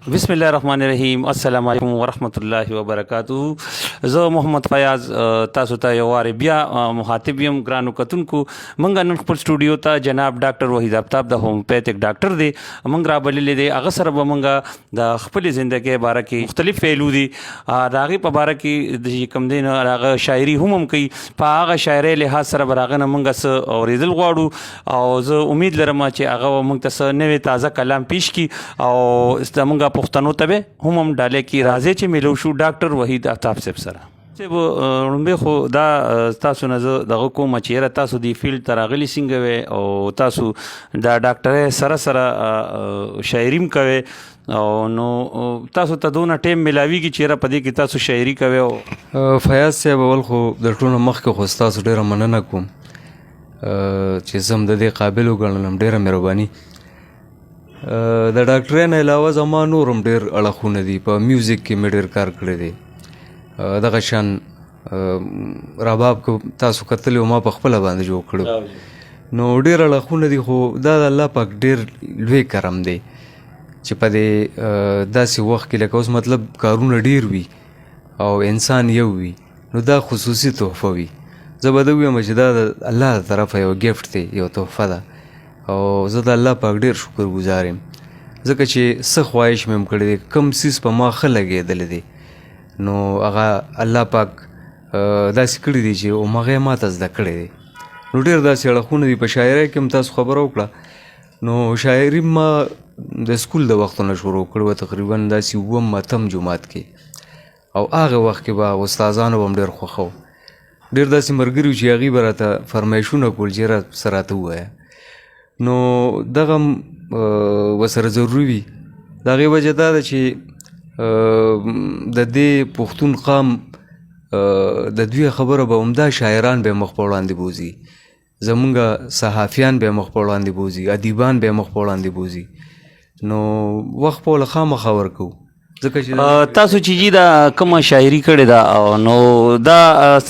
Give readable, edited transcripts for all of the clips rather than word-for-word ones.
بسم الله الرحمن الرحیم. السلام علیکم ورحمۃ اللہ وبرکاتہ. زه محمد فیاض تاسو ته یو وارې بیا مخاطب یم. ګرانو کتونکو، موږ نن خپل سټوډیو ته جناب ډاکټر وحید آفتاب د هومیوپیتھک ډاکټر دی موږ رابللی دی. هغه سره به موږ د خپلې زندګۍ باره کې مختلف پهلو دي د هغې په باره کې د کوم دی نه هغه شاعري هم کوي. په هغه شاعرۍ لحاظ سره به هغه نه موږ څه اورېدل غواړو او زه امید لرم چې هغه موږ ته څه نوی تازه کلام پیش کړي او زموږ پښتنو ته به هم ډالۍ کړي. راځئ چې میلو شو ډاکټر وحید آفتاب صاحب سره. لومبې خو دا تاسو نه زه دغه کوم چې یاره تاسو دې فیلډ ته راغلي څنګه وی او تاسو دا ډاکټرۍ سره سره شاعري هم کوئ او نو تاسو ته دونه ټایم میلاویږي چې یاره په دې کې تاسو شاعري کوئ. فیاض صاحب، اول خو د ټولو مخکې خو ستاسو ډېره مننه کوم چې زه هم د دې قابل وګڼلم. ډېره مهرباني. د ډاکټرۍ نه علاوه زما نور هم ډېر اړخونه دي. په میوزیک کې مې ډېر کار کړی دی. دغه شان رباب که تاسو کتلی و ما په خپله باندې جوړ کړی. نو ډېر اړخونه دي، خو دا د الله پاک ډېر لوی کرم دی چې په دې داسې وخت کې لکه اوس مطلب کارونه ډېر وي او انسان یو وي، نو دا خصوصي تحفه وي. زه به دا ووایم چې دا د الله د طرفه یو ګفټ دی، یو تحفه ده او زه د الله پاک ډېر شکر ګزار یم ځکه چې څه خواهش مې هم کړی دی. کوم څیز په ما ښه لګېدلی دی نو هغه الله پاک داسې کړي دي چې همغه یې ما ته زده کړی دی. نو ډېر داسې اړخونه دي. په شاعرۍ کې هم تاسو خبره وکړه، نو شاعري ما د سکول د وختونه شروع کړې وه، تقریبا داسې اووم اتم جماعت کې. او هغه وخت کې به استادانو به هم ډېر خوښو. ډېر داسې ملګري چې هغوی به راته فرمایشونه کول چې یاره څه راته ووایه. نو دغه ورسره ضروري وي. د هغې وجه دا ده چې د دې پښتون قام د دوی خبره به همدا شاعران به مخ په وړاندې بوځي، زمونږ صحافیان به مخ په وړاندې بوځي، ادیبان به مخ په وړاندې بوځي. نو وخت په له خامخا ورکوو ځکه چې تاسو چې جی دا کومه شاعري کړې ده نو دا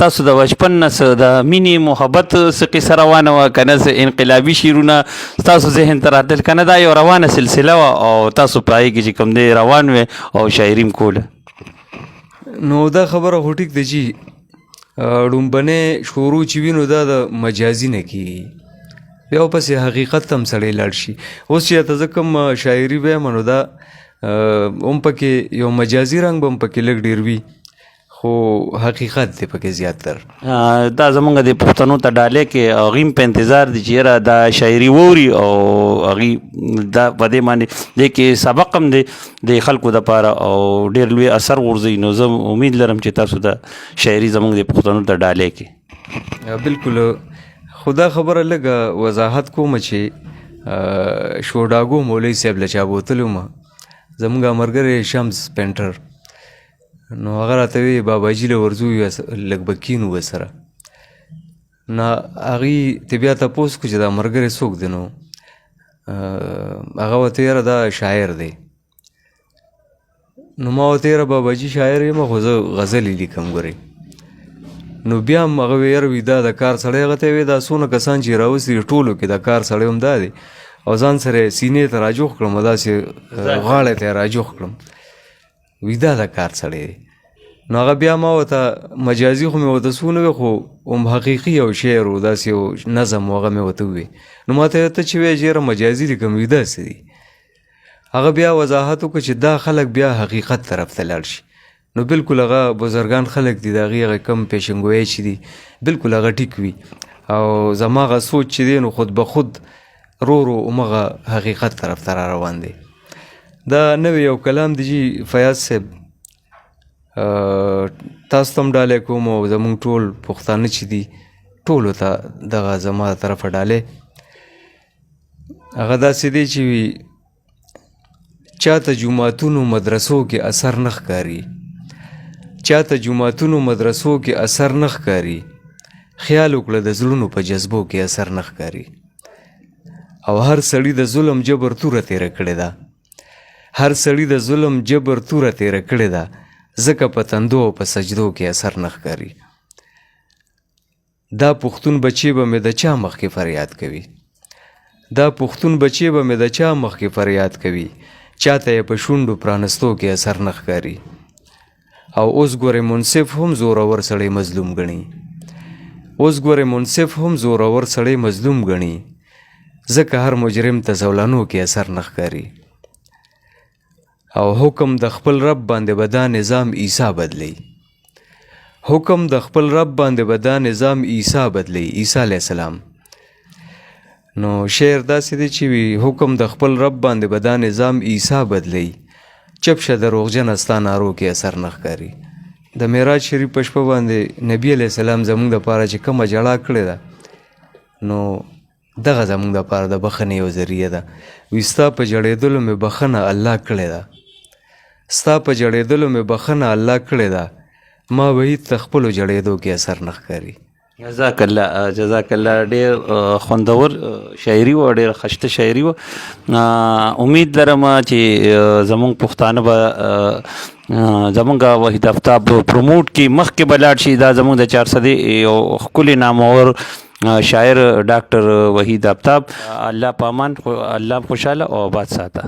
تاسو د بچپن نه څه د مینې محبت څه قصه روانه وه که نه څه انقلابي شعرونه ستاسو ذهن ته راتلل که نه دا یو روانه سلسله وه او تاسو په هغې کې چې کوم دی روان وې او شاعري هم کوله؟ نو دا خبره خو ټیک ده چې ړومبنی شروع چې وي نو دا د مجازي نه کېږي، بیا ورپسې حقیقت ته هم سړی لاړ شي. اوس چې ته زه کوم شاعري وایم نو دا هم پکې یو مجازي رنګ به هم پکې لږ ډېر وي، خو حقیقت دی پکې زیاتر. دا زمونږ د پښتنو ته ډالۍ کې هغوی هم په انتظار دي چې یاره دا شاعري واوري او هغوی دا په دې باندې دې کې سبق هم دی د خلکو دپاره او ډېر لوی اثر غورځوي. نو زه امید لرم چې تاسو د شاعري زمونږ د پښتنو ته ډالۍ کې. بالکل. خو دا خبره لږه وضاحت کوم چې شوډاګو مولوي صاحب له چا بوتلی وم، زمونږ ملګری شمس پینټر، نو هغه راته وی باباجي له ورځو لږ به کینو ورسره. نو هغې ته بیا تپوس کړو چې دا ملګری څوک دی؟ نو هغه ورته یاره دا شاعر دی. نو ما ورته یاره باباجي شاعر یم خو زه غزلې لیکم ګورئ. نو بیا هم هغه وی یاره وي دا د کار سړی، هغه ته وی دا څونه کسان چې راوستي ټولو کې د کار سړی هم دا دی. او ځان سره سینې ته راجوخ کړم او داسې غاړې ته یې راجوخ کړم، وي دا د کار سړی دی. نو هغه بیا ما ورته مجازي خو مې ورته څه ونه وی، خو هم حقیقي یو شعر و، داسې یو نظم و، هغه مې ورته ووی. نو ما ته ته چې وایې چې یاره مجازي لیکم، وي داسې دی. هغه بیا وضاحت وکړه چې دا خلک بیا حقیقت طرف ته لاړ شي. نو بالکل هغه بزرګان خلک دي، د هغې هغه کم پیشنګویۍ چې دي بالکل هغه ټیک وي. او زما هغه سوچ چې دی نو خود به خود رو رو همغه حقیقت طرف ته را روان دی. دا نوی یو کلام دی جی فیاض صاحب، تاسو ته هم ډالۍ کوم او زمونږ ټول پښتانه چې دي ټولو ته دغه زما د طرفه ډالۍ. هغه داسې دی چې وي چاته جوماتونو مدرسو کې اثر نه ښکاري، چاته جوماتونو مدرسو کې اثر نه ښکاري، خیال وکړه د زړونو په جذبو کې اثر نه ښکاري. او هر سړي د ظلم جبر توره تیره کړې ده، هر سړي د ظلم جبر توره تیره کړې ده، ځکه په تندو او په سجدو کې اثر نه ښکاري. دا پښتون بچی به مې د چا مخکې فریاد کوي، دا پښتون بچی به مې د چا مخکې فریاد کوي، چاته یې په شونډو پرانستو کې اثر نه ښکاري. او اوس ګورې منصف هم زورور سړی مظلوم ګڼي. ځکه هر مجرم ته زولانو کې اثر نه ښکاري. او حکم د خپل رب باندې به دا نظام عیسی بدلی. عیسی علیه السلام. نو شعر داسې دی چې وي حکم د خپل رب باندې به دا نظام عیسی بدلی. چپ شه دروغجنه ستا نارو کې اثر نه ښکاري. د معراج شریف په شپه باندې نبی علیه السلام زموږ دپاره چې کومه ژړا کړې ده نو دغه زموږ دپاره د بخښنې یو ذریعه ده. وایي ستا په جړېدلو مې بخښنه الله کړې ده. ما وحید ته خپلو جړېدو کې اثر نه ښکاري. جزاک الله ډېر خوندور شاعري وه، ډېر ښایسته شاعري وه. امید لرم چې زمونږ پښتانه به زمونږ وحید آفتاب پروموټ کړي، مخکې به لاړ شي. دا زمونږ د 400 یو ښکلی نامور شاعر ډاکټر وحید آفتاب. الله په امان، الله خوشحاله او آباد ساته.